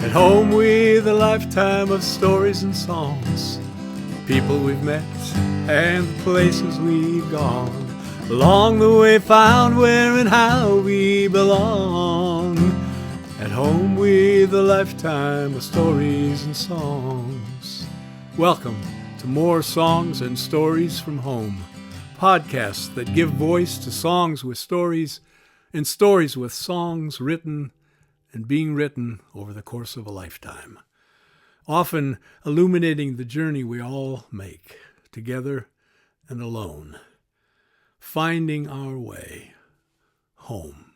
At home with a lifetime of stories and songs, people we've met and the places we've gone. Along the way found where and how we belong. At home with a lifetime of stories and songs. Welcome to more Songs and Stories from Home, podcasts that give voice to songs with stories and stories with songs written and being written over the course of a lifetime, often illuminating the journey we all make, together and alone, finding our way home.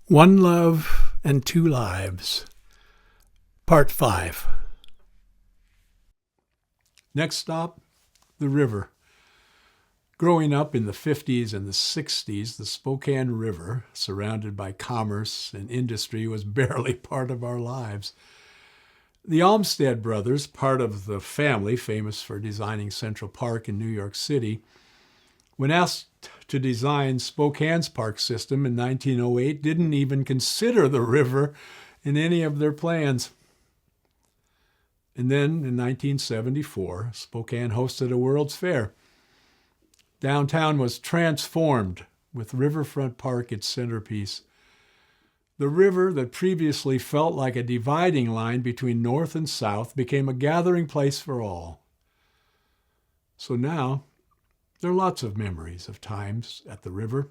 One Love and Two Lives, Part 5. Next stop, the river. Growing up in the 50s and the 60s, the Spokane River, surrounded by commerce and industry, was barely part of our lives. The Olmsted brothers, part of the family famous for designing Central Park in New York City, when asked to design Spokane's park system in 1908, didn't even consider the river in any of their plans. And then in 1974, Spokane hosted a World's Fair. Downtown was transformed with Riverfront Park its centerpiece. The river that previously felt like a dividing line between north and south became a gathering place for all. So now, there are lots of memories of times at the river,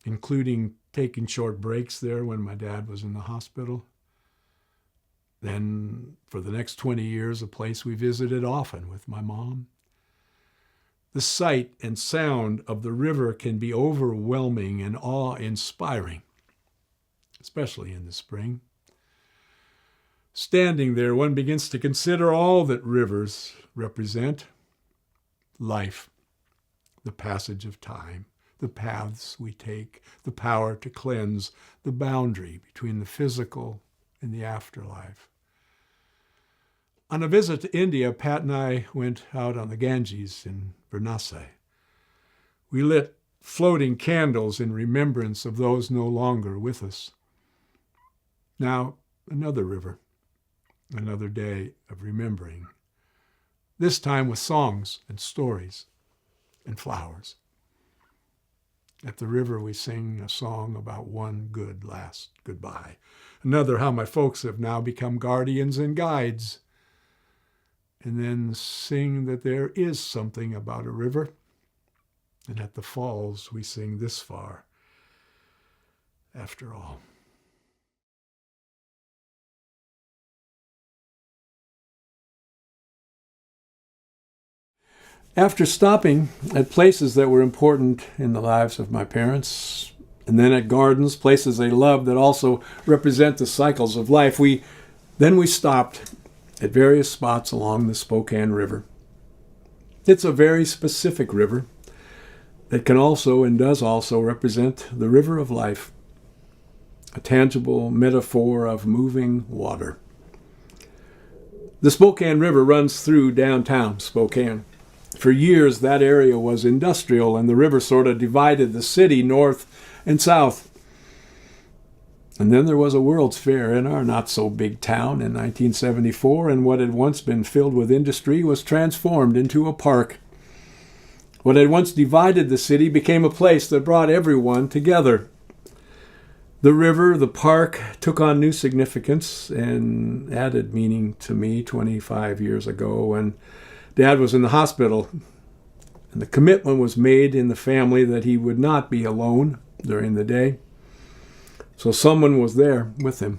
including taking short breaks there when my dad was in the hospital. Then, for the next 20 years, a place we visited often with my mom. The sight and sound of the river can be overwhelming and awe-inspiring, especially in the spring. Standing there, one begins to consider all that rivers represent. Life, the passage of time, the paths we take, the power to cleanse, the boundary between the physical and the afterlife. On a visit to India, Pat and I went out on the Ganges in Varanasi. We lit floating candles in remembrance of those no longer with us. Now, another river, another day of remembering, this time with songs and stories and flowers. At the river, we sing a song about one good last goodbye. Another, how my folks have now become guardians and guides. And then sing that there is something about a river. And at the falls, we sing this far, after all. After stopping at places that were important in the lives of my parents, and then at gardens, places they loved that also represent the cycles of life, we stopped at various spots along the Spokane River. It's a very specific river that can also and does also represent the river of life, a tangible metaphor of moving water. The Spokane River runs through downtown Spokane. For years, that area was industrial, and the river sort of divided the city north and south. And then there was a World's Fair in our not-so-big town in 1974, and what had once been filled with industry was transformed into a park. What had once divided the city became a place that brought everyone together. The river, the park, took on new significance and added meaning to me 25 years ago when Dad was in the hospital, and the commitment was made in the family that he would not be alone during the day. So someone was there with him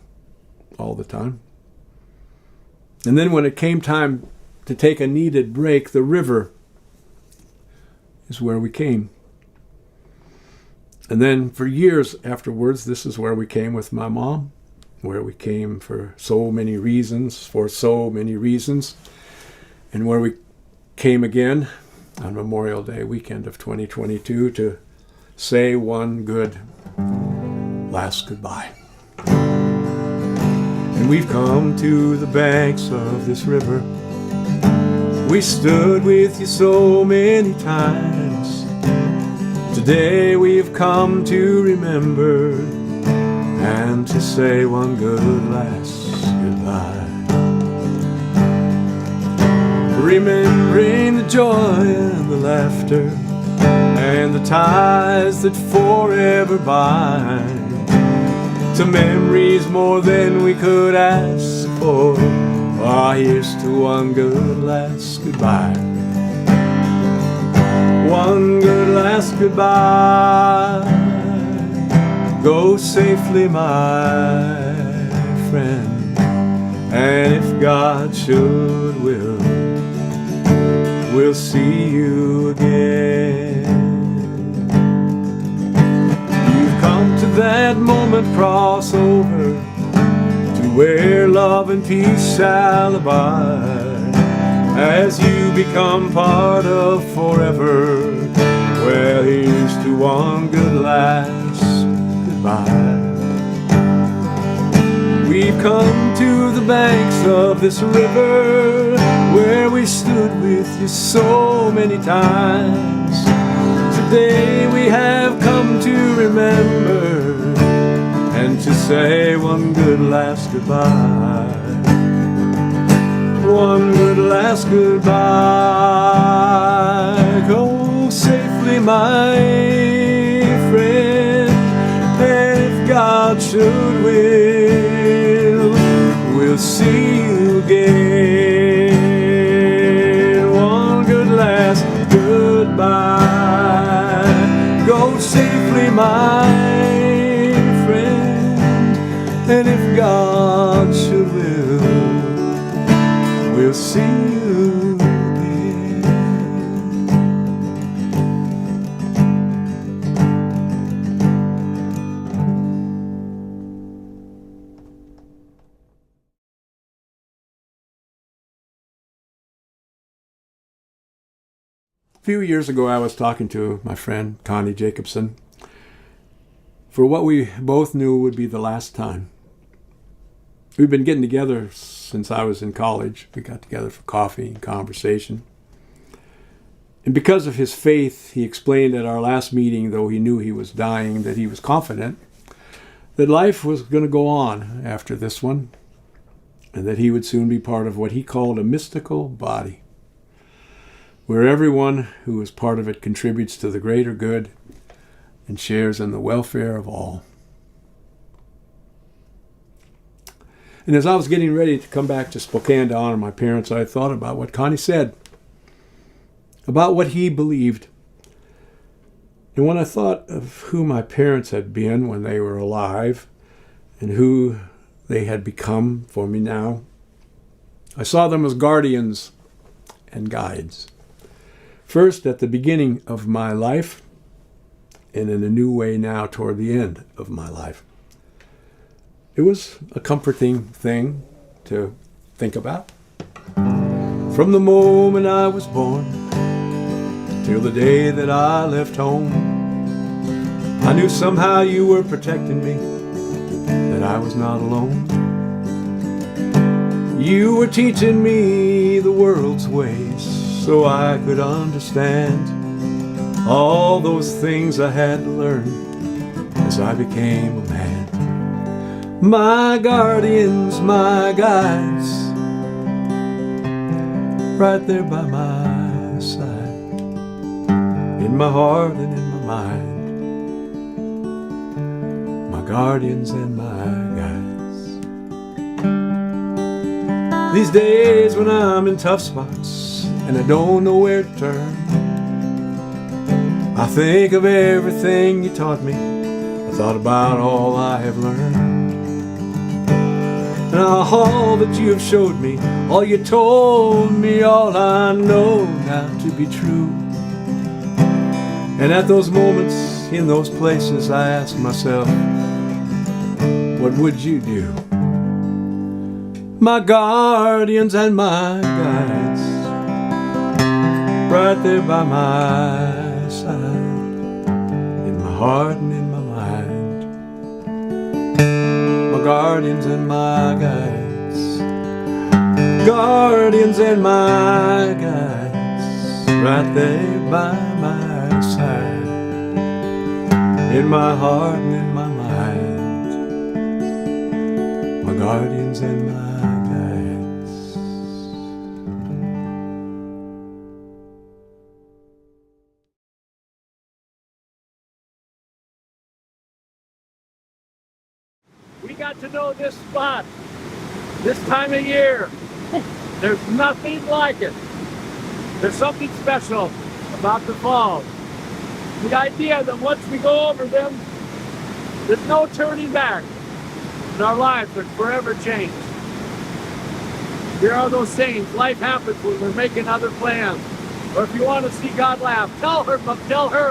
all the time. And then when it came time to take a needed break, the river is where we came. And then for years afterwards, this is where we came with my mom, where we came for so many reasons, and where we came again on Memorial Day weekend of 2022 to say one good last goodbye. And we've come to the banks of this river. We stood with you so many times. Today we've come to remember and to say one good last goodbye. Remembering the joy and the laughter and the ties that forever bind, to memories more than we could ask for. Ah, here's to one good last goodbye. One good last goodbye. Go safely, my friend, and if God should we'll see you again. You've come to that moment, cross over to where love and peace shall abide, as you become part of forever. Well, here's to one good last goodbye. We've come to the banks of this river where we stood with you so many times. Today we have come to remember and to say one good last goodbye. One good last goodbye. Go safely, my friend, and if God should we'll see you again. One good last goodbye. Go safely, my friend, and if God should we'll see you again. A few years ago, I was talking to my friend Connie Jacobson for what we both knew would be the last time. We've been getting together since I was in college. We got together for coffee and conversation. And because of his faith, he explained at our last meeting, though he knew he was dying, that he was confident that life was going to go on after this one, and that he would soon be part of what he called a mystical body, where everyone who is part of it contributes to the greater good and shares in the welfare of all. And as I was getting ready to come back to Spokane to honor my parents, I thought about what Connie said, about what he believed. And when I thought of who my parents had been when they were alive and who they had become for me now, I saw them as guardians and guides. First at the beginning of my life, and in a new way now toward the end of my life. It was a comforting thing to think about. From the moment I was born till the day that I left home, I knew somehow you were protecting me, that I was not alone. You were teaching me the world's ways so I could understand all those things I had to learn as I became a man. My guardians, my guides, right there by my side, in my heart and in my mind. My guardians and my guides. These days when I'm in tough spots and I don't know where to turn, I think of everything you taught me. I thought about all I have learned, and all that you have showed me, all you told me, all I know now to be true. And at those moments, in those places, I ask myself, what would you do? My guardians and my guides, right there by my side, in my heart and in my mind. My guardians and my guides, guardians and my guides, right there by my side, in my heart and in my mind. guardians and my guides. We got to know this spot this time of year. There's nothing like it. There's something special about the falls. The idea that once we go over them, there's no turning back, and our lives are forever changed. Here are those sayings: life happens when we're making other plans. Or if you want to see God laugh, tell her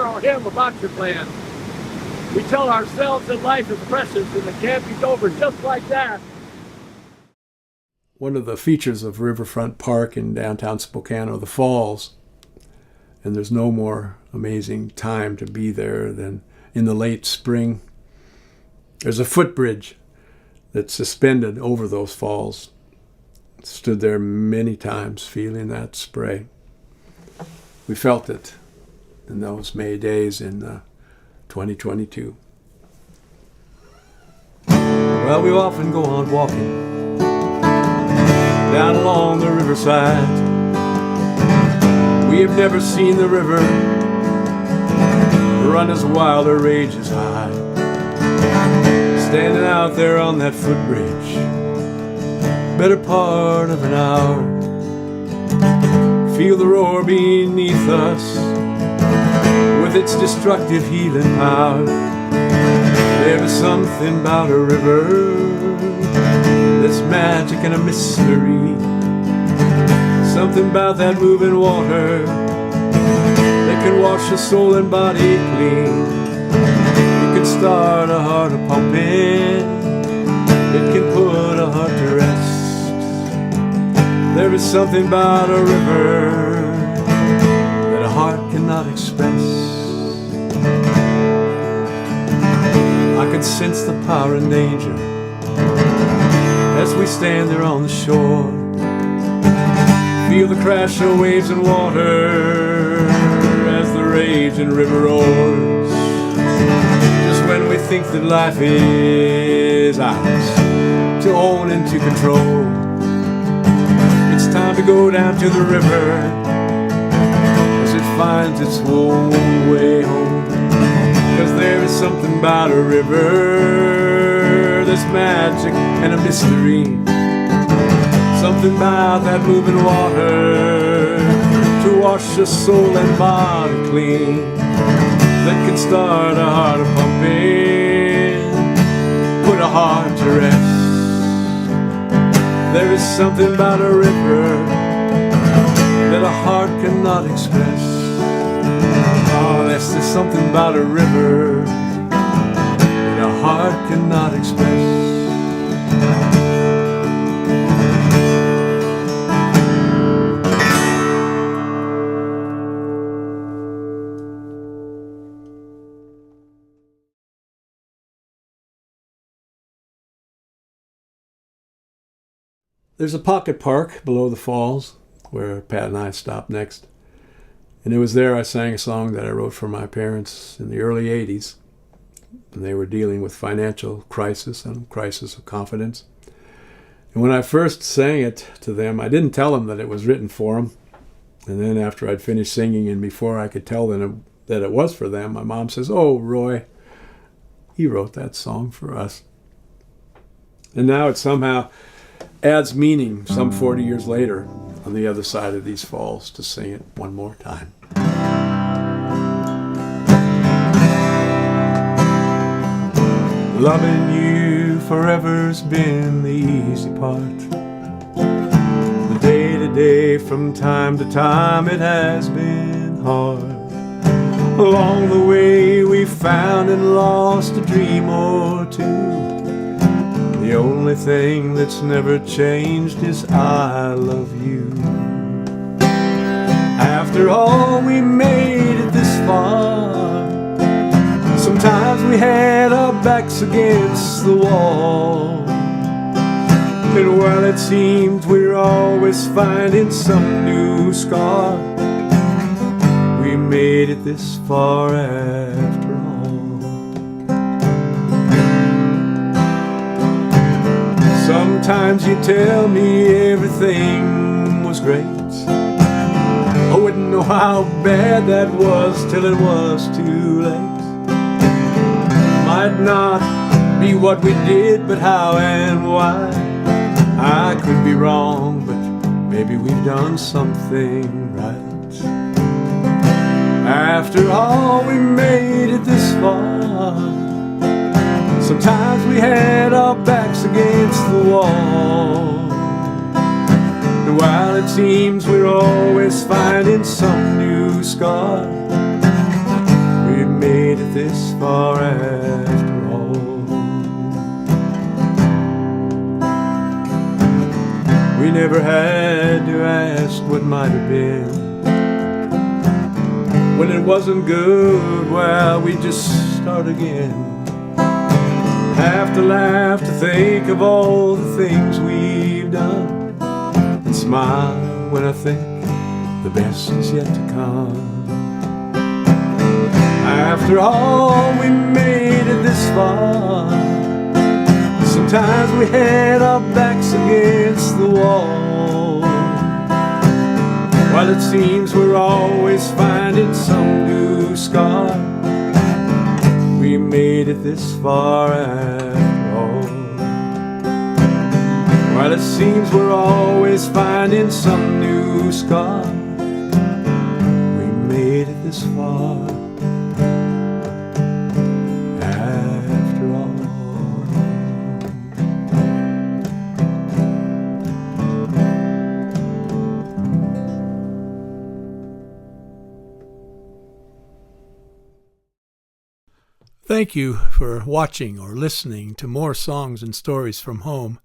or him about your plans. We tell ourselves that life is precious and it can't be over just like that. One of the features of Riverfront Park in downtown Spokane are the falls. And there's no more amazing time to be there than in the late spring. There's a footbridge that's suspended over those falls. Stood there many times feeling that spray. We felt it in those May days in 2022. Well, we often go on walking down along the riverside. We have never seen the river run as wild or rage as high. Standing out there on that footbridge, better part of an hour. Feel the roar beneath us with its destructive healing power. There is something about a river that's magic and a mystery. Something about that moving water that can wash the soul and body clean. It can start a heart a-pumping. It can put a heart to rest. There is something about a river that a heart cannot express. I can sense the power and danger as we stand there on the shore. Feel the crash of waves and water as the raging river roars. Just when we think that life is ours to own and to control, it's time to go down to the river as it finds its own way home. 'Cause there is something about a river that's magic and a mystery. Something about that moving water to wash the soul and body clean, that can start a heart a-pumping, put a heart to rest. There is something about a river that a heart cannot express. Oh, there's just something about a river that a heart cannot express. There's a pocket park below the falls where Pat and I stopped next. And it was there I sang a song that I wrote for my parents in the early 80s when they were dealing with financial crisis and crisis of confidence. And when I first sang it to them, I didn't tell them that it was written for them. And then after I'd finished singing and before I could tell them that it was for them, my mom says, "Oh, Roy, he wrote that song for us." And now it somehow adds meaning some 40 years later on the other side of these falls to sing it one more time. Loving you forever's been the easy part. The day to day, from time to time, it has been hard. Along the way we found and lost a dream or two. The only thing that's never changed is I love you. After all, we made it this far. Sometimes we had our backs against the wall. And while it seems we're always finding some new scar, we made it this far after all. Some Sometimes you tell me everything was great. I wouldn't know how bad that was till it was too late. Might not be what we did, but how and why. I could be wrong, but maybe we've done something right. After all, we made it this far. Sometimes we had our backs against the wall. And while it seems we're always finding some new scar, we made it this far after all. We never had to ask what might have been. When it wasn't good, well, we just start again. Have to laugh to think of all the things we've done, and smile when I think the best is yet to come. After all, we made it this far. Sometimes we had our backs against the wall. While it seems we're always finding some new scar, we made it this far after all. While it seems we're always finding some new scar, we made it this far after all. Thank you for watching or listening to more songs and stories from home.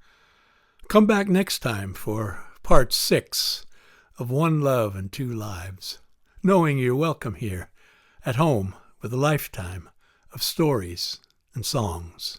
Come back next time for part 6 of One Love and Two Lives, knowing you're welcome here at home with a lifetime of stories and songs.